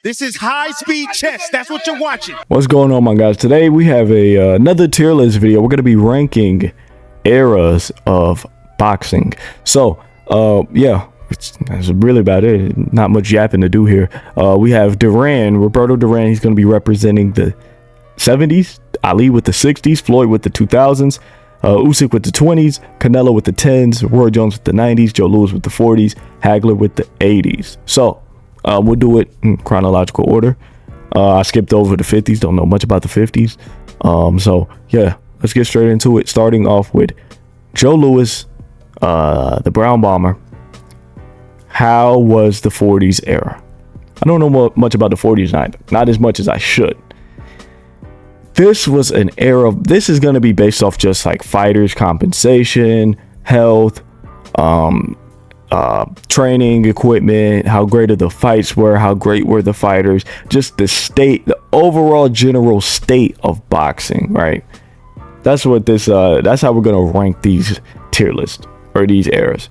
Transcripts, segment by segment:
This is high-speed chess. That's what you're watching. What's going on, my guys? Today we have another tier list video. We're going to be ranking eras of boxing. So, yeah, that's really about it. Not much yapping to do here. We have Duran, Roberto Duran. He's going to be representing the 70s, Ali with the 60s, Floyd with the 2000s, Usyk with the 20s, Canelo with the 10s, Roy Jones with the 90s, Joe Louis with the 40s, Hagler with the 80s. So, we'll do it in chronological order. I skipped over the 50s. Don't know much about the 50s. So, yeah, let's get straight into it. Starting off with Joe Louis, the Brown Bomber. How was the 40s era? I don't know much about the 40s either. Not as much as I should. This was an era. This is going to be based off just like fighters' compensation, health, training equipment, how great of the fights were, how great were the fighters, just the overall general state of boxing, right? That's what this that's how we're gonna rank these tier lists or these eras.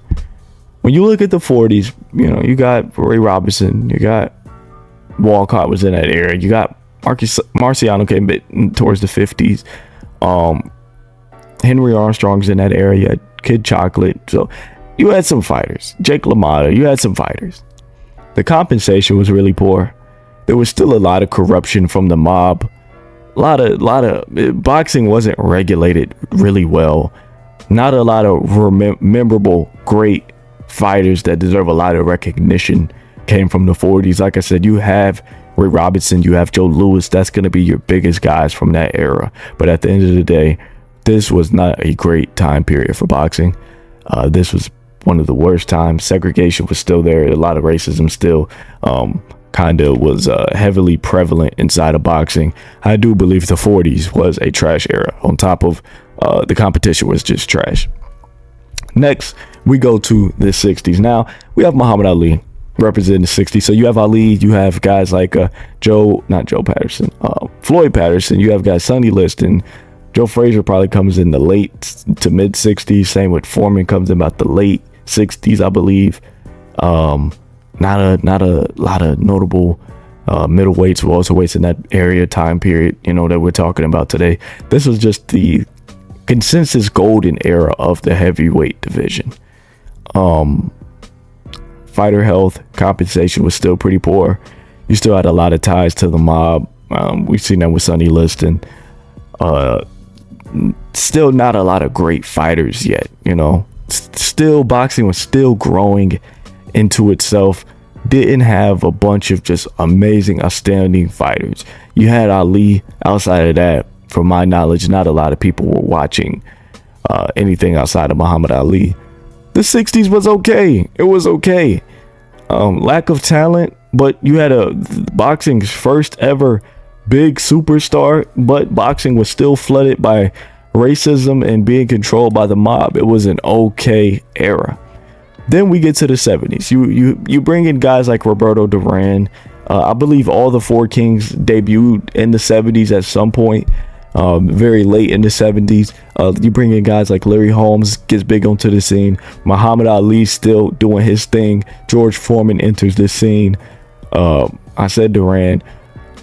When you look at the 40s, you know, you got Ray Robinson, you got Walcott was in that era, you got Marciano came a bit towards the 50s, Henry Armstrong's in that area, you had Kid Chocolate, so you had some fighters. Jake LaMotta, you had some fighters. The compensation was really poor. There was still a lot of corruption from the mob. A lot of boxing wasn't regulated really well. Not a lot of memorable, great fighters that deserve a lot of recognition came from the 40s. Like I said, you have Ray Robinson, you have Joe Louis. That's going to be your biggest guys from that era. But at the end of the day, this was not a great time period for boxing. This was one of the worst times. Segregation was still there. A lot of racism still kind of was heavily prevalent inside of boxing. I do believe the 40s was a trash era. On top of the competition was just trash. Next, we go to the 60s. Now, we have Muhammad Ali representing the 60s. So you have Ali, you have guys like Floyd Patterson. You have guys Sonny Liston. Joe Frazier probably comes in the late to mid 60s. Same with Foreman, comes in about the late 60s, I believe. Not a lot of notable middleweights, welterweights in that area time period, you know, that we're talking about today. This was just the consensus golden era of the heavyweight division. Fighter health, compensation was still pretty poor. You still had a lot of ties to the mob. We've seen that with Sonny Liston. Still not a lot of great fighters yet, you know. Still, boxing was still growing into itself. Didn't have a bunch of just amazing, outstanding fighters. You had Ali. Outside of that, from my knowledge, not a lot of people were watching anything outside of Muhammad Ali. The 60s was okay. It was okay. Lack of talent, but you had boxing's first ever big superstar, but boxing was still flooded by racism and being controlled by the mob. It was an okay era. Then we get to the 70s. You bring in guys like Roberto Duran. I believe all the four kings debuted in the 70s at some point, very late in the 70s. You bring in guys like Larry Holmes, gets big onto the scene. Muhammad Ali still doing his thing. George Foreman enters the scene. I said Duran.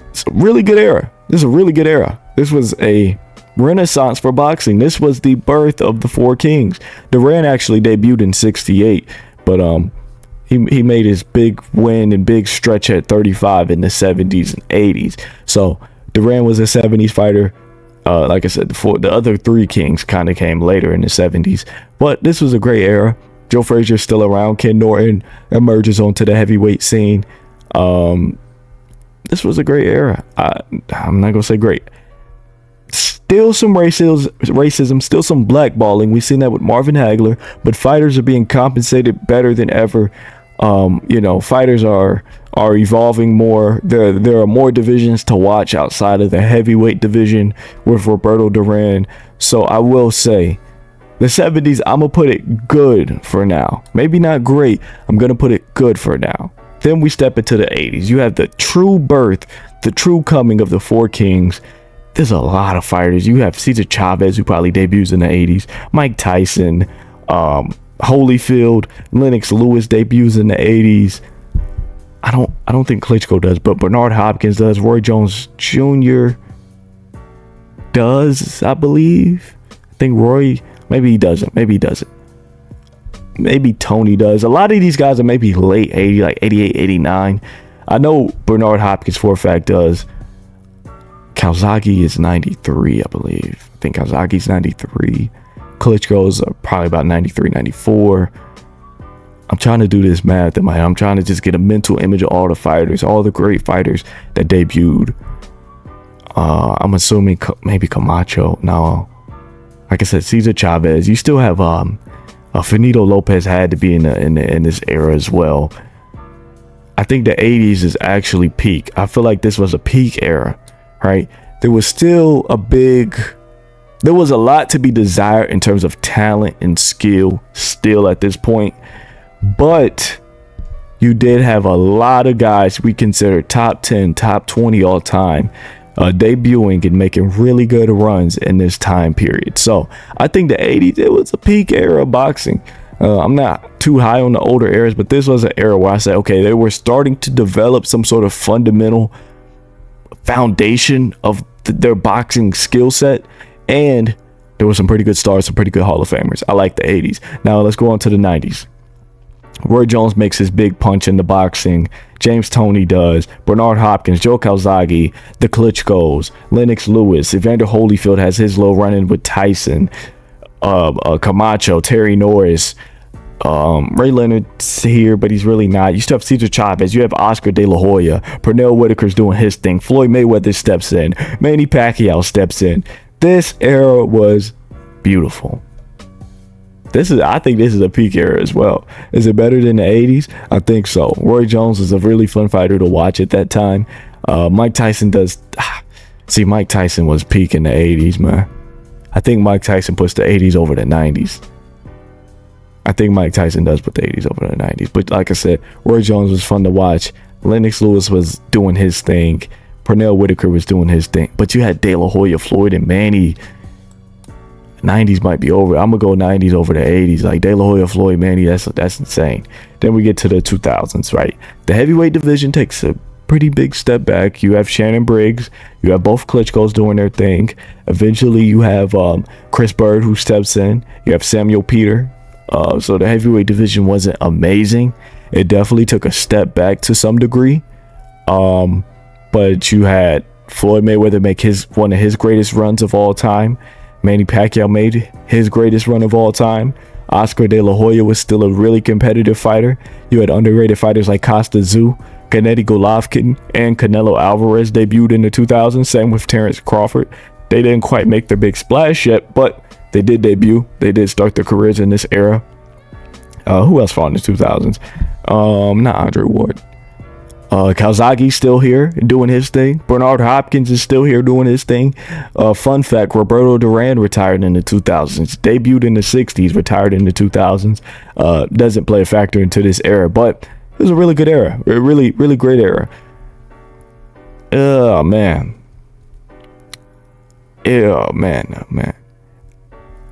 It's a really good era. This is a really good era. This was a renaissance for boxing. This was the birth of the four kings. Duran actually debuted in 68, but he made his big win and big stretch at 35 in the 70s and 80s. So Duran was a 70s fighter. Like I said, the other three kings kind of came later in the 70s, but this was a great era. Joe Frazier's still around. Ken Norton emerges onto the heavyweight scene. This was a great era. I'm not gonna say great. Still some racism, still some blackballing. We've seen that with Marvin Hagler, but fighters are being compensated better than ever. You know, fighters are evolving more. There are more divisions to watch outside of the heavyweight division with Roberto Duran. So I will say, the 70s, I'm gonna put it good for now. Maybe not great. I'm gonna put it good for now. Then we step into the 80s. You have the true birth, the true coming of the four kings. There's a lot of fighters. You have Cesar Chavez, who probably debuts in the 80s. Mike Tyson, Holyfield, Lennox Lewis debuts in the 80s. I don't think Klitschko does, but Bernard Hopkins does. Roy Jones Jr. does, I believe. I think Roy, maybe he doesn't. Maybe Tony does. A lot of these guys are maybe late 80, like 88, 89. I know Bernard Hopkins for a fact does. Calzaghe is 93, I believe. I think Calzaghe's 93. Klitschko's probably about 93, 94. I'm trying to do this math in my head. I'm trying to just get a mental image of all the fighters, all the great fighters that debuted. I'm assuming maybe Camacho. No. Like I said, Cesar Chavez. You still have Finito Lopez had to be in this era as well. I think the 80s is actually peak. I feel like this was a peak era, right? There was a lot to be desired in terms of talent and skill still at this point. But you did have a lot of guys we consider top 10, top 20 all time debuting and making really good runs in this time period. So I think the 80s, it was a peak era of boxing. I'm not too high on the older eras, but this was an era where I said, okay, they were starting to develop some sort of fundamental foundation of their boxing skill set, and there were some pretty good stars, some pretty good Hall of Famers. I like the 80s. Now let's go on to the 90s. Roy Jones makes his big punch in the boxing. James Toney does. Bernard Hopkins, Joe Calzaghe, the Klitschkos, Lennox Lewis. Evander Holyfield has his little run-in with Tyson. Camacho, Terry Norris. Ray Leonard's here, but he's really not. You still have Cesar Chavez. You have Oscar De La Hoya. Pernell Whitaker's doing his thing. Floyd Mayweather steps in. Manny Pacquiao steps in. This era was beautiful. I think this is a peak era as well. Is it better than the 80s? I think so. Roy Jones is a really fun fighter to watch at that time. Mike Tyson does. See, Mike Tyson was peak in the 80s, man. I think Mike Tyson puts the 80s over the 90s. I think Mike Tyson does put the 80s over the 90s. But like I said, Roy Jones was fun to watch. Lennox Lewis was doing his thing. Pernell Whitaker was doing his thing. But you had De La Hoya, Floyd, and Manny. 90s might be over. I'm gonna go 90s over the 80s. Like De La Hoya, Floyd, Manny, that's insane. Then we get to the 2000s, right? The heavyweight division takes a pretty big step back. You have Shannon Briggs. You have both Klitschko's doing their thing. Eventually, you have Chris Bird who steps in. You have Samuel Peter. So the heavyweight division wasn't amazing. It definitely took a step back to some degree. But you had Floyd Mayweather make one of his greatest runs of all time. Manny Pacquiao made his greatest run of all time. Oscar De La Hoya was still a really competitive fighter. You had underrated fighters like Costa Tszyu, Gennady Golovkin, and Canelo Alvarez debuted in the 2000s. Same with Terrence Crawford. They didn't quite make their big splash yet, but they did debut. They did start their careers in this era. Who else fought in the 2000s? Not Andre Ward. Calzaghe's still here doing his thing. Bernard Hopkins is still here doing his thing. Fun fact, Roberto Duran retired in the 2000s. Debuted in the 60s, retired in the 2000s. Doesn't play a factor into this era, but it was a really good era. A really, really great era. Oh, man.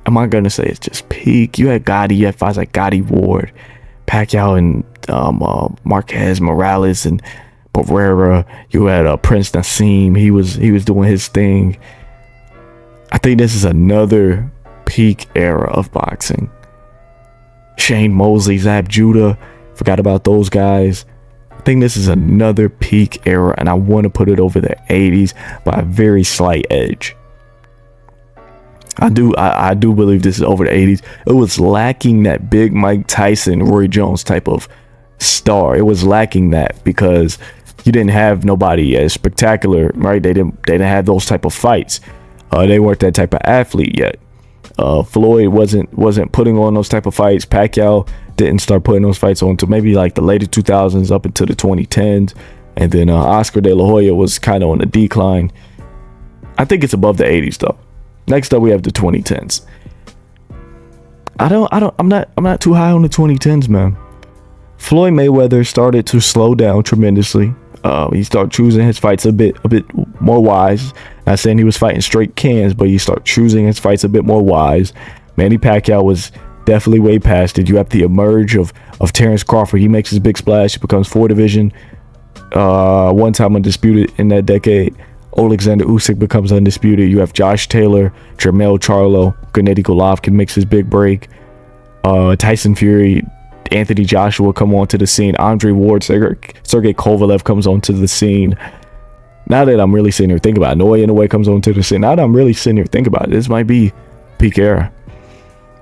Am I going to say it's just peak? You had Gotti. You had fights like Gotti Ward, Pacquiao, and Marquez, Morales, and Barrera. You had Prince Nassim. He was doing his thing. I think this is another peak era of boxing. Shane Mosley, Zab Judah. Forgot about those guys. I think this is another peak era, and I want to put it over the 80s by a very slight edge. I do believe this is over the 80s. It was lacking that big Mike Tyson, Roy Jones type of star. It was lacking that because you didn't have nobody as spectacular, right? They didn't have those type of fights. They weren't that type of athlete yet. Floyd wasn't putting on those type of fights. Pacquiao didn't start putting those fights on until maybe like the later 2000s up into the 2010s. And then Oscar De La Hoya was kind of on the decline. I think it's above the 80s though. Next up, we have the 2010s. I'm not too high on the 2010s, man. Floyd Mayweather started to slow down tremendously. He started choosing his fights a bit more wise. Not saying he was fighting straight cans, but he started choosing his fights a bit more wise. Manny Pacquiao was definitely way past it. You have the emerge of Terrence Crawford. He makes his big splash. He becomes 4 division one time undisputed in that decade. Alexander Usyk becomes undisputed. You have Josh Taylor, Jermell Charlo, Gennady Golovkin makes his big break. Tyson Fury, Anthony Joshua come onto the scene. Andre Ward, Sergey Kovalev comes onto the scene. Now that I'm really sitting here thinking about it, Naoya Inoue comes onto the scene. Now that I'm really sitting here thinking about it, this might be peak era.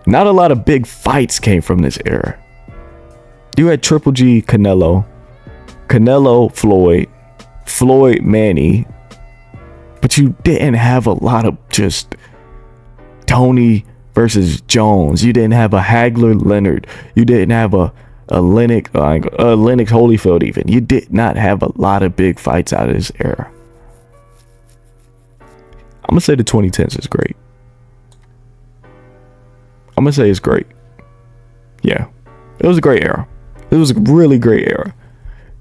Not a lot of big fights came from this era. You had Triple G, Canelo, Floyd, Manny, but you didn't have a lot of just Tony versus Jones. You didn't have a Hagler Leonard. You didn't have a Lennox Holyfield even. You did not have a lot of big fights out of this era. I'm gonna say the 2010s is great. I'm gonna say it's great. Yeah, it was a great era. It was a really great era.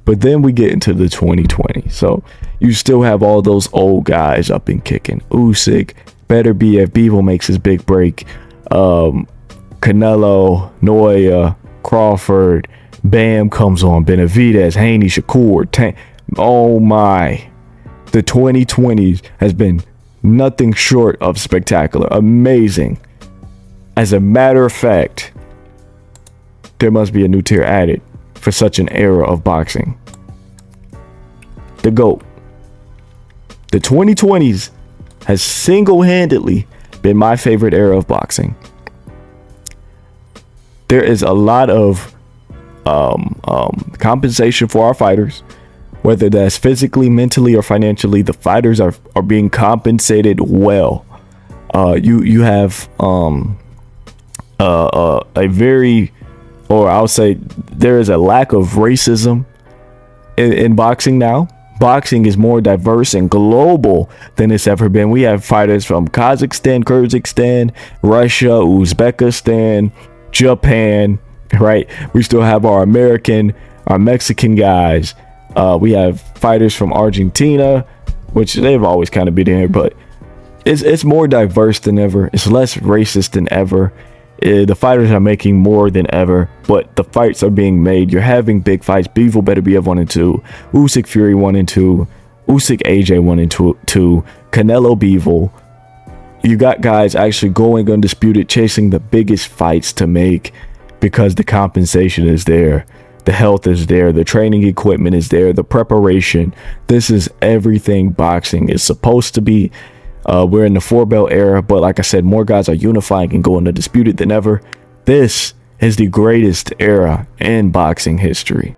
But then we get into the 2020s. So you still have all those old guys up and kicking. Usyk, Beterbiev, Bivol makes his big break. Canelo, Naoya, Crawford, Bam comes on. Benavidez, Haney, Shakur, oh my. The 2020s has been nothing short of spectacular. Amazing. As a matter of fact, there must be a new tier added for such an era of boxing. The GOAT. The 2020s has single-handedly been my favorite era of boxing. There is a lot of compensation for our fighters, whether that's physically, mentally, or financially. The fighters are being compensated well. You have a very, or I'll say there is a lack of racism in boxing now. Boxing is more diverse and global than it's ever been. We have fighters from Kazakhstan, Kyrgyzstan, Russia, Uzbekistan, Japan, right? We still have our Mexican guys. We have fighters from Argentina, which they've always kind of been here, but it's more diverse than ever. It's less racist than ever. The fighters are making more than ever, but the fights are being made. You're having big fights. Bivol Beterbiev 1 and 2, Usyk Fury 1 and 2, Usyk AJ 1 and 2, Canelo Bivol. You got guys actually going undisputed, chasing the biggest fights to make because the compensation is there, the health is there, the training equipment is there, the preparation. This is everything boxing is supposed to be. We're in the 4-belt era, but like I said, more guys are unifying and going undisputed than ever. This is the greatest era in boxing history.